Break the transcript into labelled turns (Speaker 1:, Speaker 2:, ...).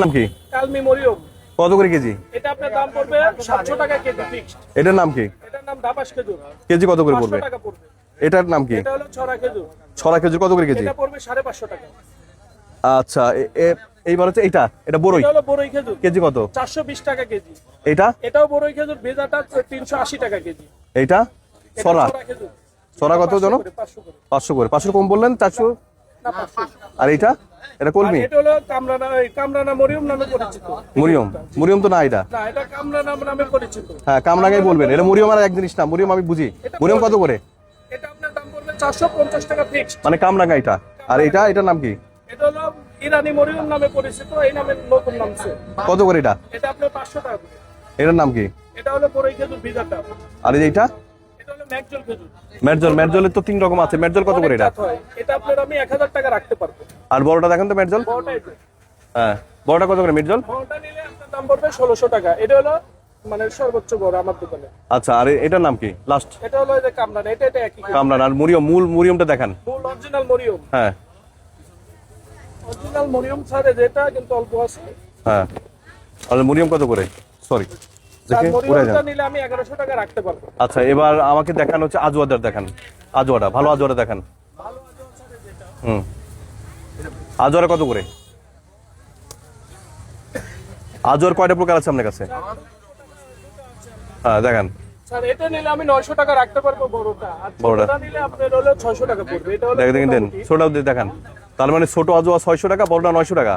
Speaker 1: নাম কি?
Speaker 2: কালমি মরিয়ম।
Speaker 1: কত করে কেজি?
Speaker 2: এটা আপনার দাম পড়বে 700 টাকা কেজি ফিক্সড।
Speaker 1: এটার নাম কি?
Speaker 2: এটার নাম দাবাস খেজুর।
Speaker 1: কেজি কত করে পড়বে?
Speaker 2: 500 টাকা পড়বে।
Speaker 1: এটার নাম কি?
Speaker 2: এটা হলো ছড়া খেজুর।
Speaker 1: ছড়া খেজুর কত করে কেজি?
Speaker 2: এটা পড়বে 550 টাকা।
Speaker 1: আচ্ছা, এইবার হচ্ছে এটা বড়ই।
Speaker 2: এটা হলো বড়ই খেজুর।
Speaker 1: কেজি কত?
Speaker 2: 420 টাকা কেজি।
Speaker 1: এটা?
Speaker 2: এটাও বড়ই খেজুর, ভেজাটা 380 টাকা কেজি।
Speaker 1: এইটা?
Speaker 2: এটা
Speaker 1: ছড়া।
Speaker 2: খেজুর।
Speaker 1: ছড়া কত জন?
Speaker 2: 500 করে।
Speaker 1: 500 করে। 500 কম বললেন, 400।
Speaker 2: না 500।
Speaker 1: আর এটা? এটা
Speaker 2: আর
Speaker 1: কলমি?
Speaker 2: এটা হলো কামরানা মরিয়ম নামে পরিচিত।
Speaker 1: মুরিয়ম তো না এটা।
Speaker 2: না, এটা কামরানা নামে পরিচিত।
Speaker 1: হ্যাঁ, কামরাঙ্গাই বলবেন। এটা মুরিয়ম আর এক জিনিস না। মুরিয়ম আমি বুঝি। মুরিয়ম কত করে?
Speaker 2: এটা আপনার দাম পড়বে 450 টাকা ফিক্সড।
Speaker 1: মানে কামরাঙ্গা এটা। আর এটার নাম কি?
Speaker 2: এটা হলো ইরানি মরিয়ম নামে পরিচিত, এই নামে নতুন নামছে।
Speaker 1: কত করে এটা?
Speaker 2: এটা আপনার 500 টাকা করে।
Speaker 1: এটার নাম কি?
Speaker 2: এটা হলো বড়ই খেজুর ভেজাটা।
Speaker 1: আর এইটা?
Speaker 2: এটা হলো ম্যাকজল খেজুর।
Speaker 1: মেরজলের তো 3 রকম আছে। মেরজল কত করে এটা?
Speaker 2: অনেক জাত হয়। এটা আপনার আমি 1000 টাকা রাখতে পারবো।
Speaker 1: আর বড়টা দেখেন তো মেরজল।
Speaker 2: বড়টা এটা।
Speaker 1: হ্যাঁ, বড়টা কত করে মেরজল?
Speaker 2: বড়টা নিলে আপনার দাম পড়বে 1600 টাকা। এটা হলো মানে সর্বোচ্চ বড় আমার দোকানে।
Speaker 1: আচ্ছা, আর এটার নাম কি লাস্ট?
Speaker 2: এটা হলো এই যে কামরানা, এটা একই।
Speaker 1: কামরান। আর মুরিয়মটা দেখান।
Speaker 2: মূল অরিজিনাল মরিয়ম।
Speaker 1: হ্যাঁ
Speaker 2: অরিজিনাল মরিয়ম ছাড়ে যেটা কিন্তু অল্প আছে।
Speaker 1: হ্যাঁ। আর মুরিয়ম কত করে? সরি,
Speaker 2: তার
Speaker 1: দেখে পুরো
Speaker 2: মরিয়মটা
Speaker 1: যান।
Speaker 2: নিলে আমি 1100 টাকা রাখতে পারবো।
Speaker 1: আচ্ছা, এবার আমাকে দেখান হচ্ছে আজওয়াদার দেখান। আজওয়াদা, ভালো আজওয়াদা দেখান।
Speaker 2: ভালো আছে ছাড়ে যেটা।
Speaker 1: আজওয়ারা কত করে? আজওয়ার কয়টা প্রকার আছে আপনার কাছে? হ্যাঁ, দেখান।
Speaker 2: স্যার এটা নিলে আমি 900 টাকা রাখতে পারবো বড়টা। আর
Speaker 1: বড়টা?
Speaker 2: ছোটটা নিলে আপনার হলো 600 টাকা পড়বে। এটা হলো
Speaker 1: দেখেন, ছোটটাও দেখান। তার মানে ছোট আজওয়া 600 টাকা, বড়টা 900 টাকা।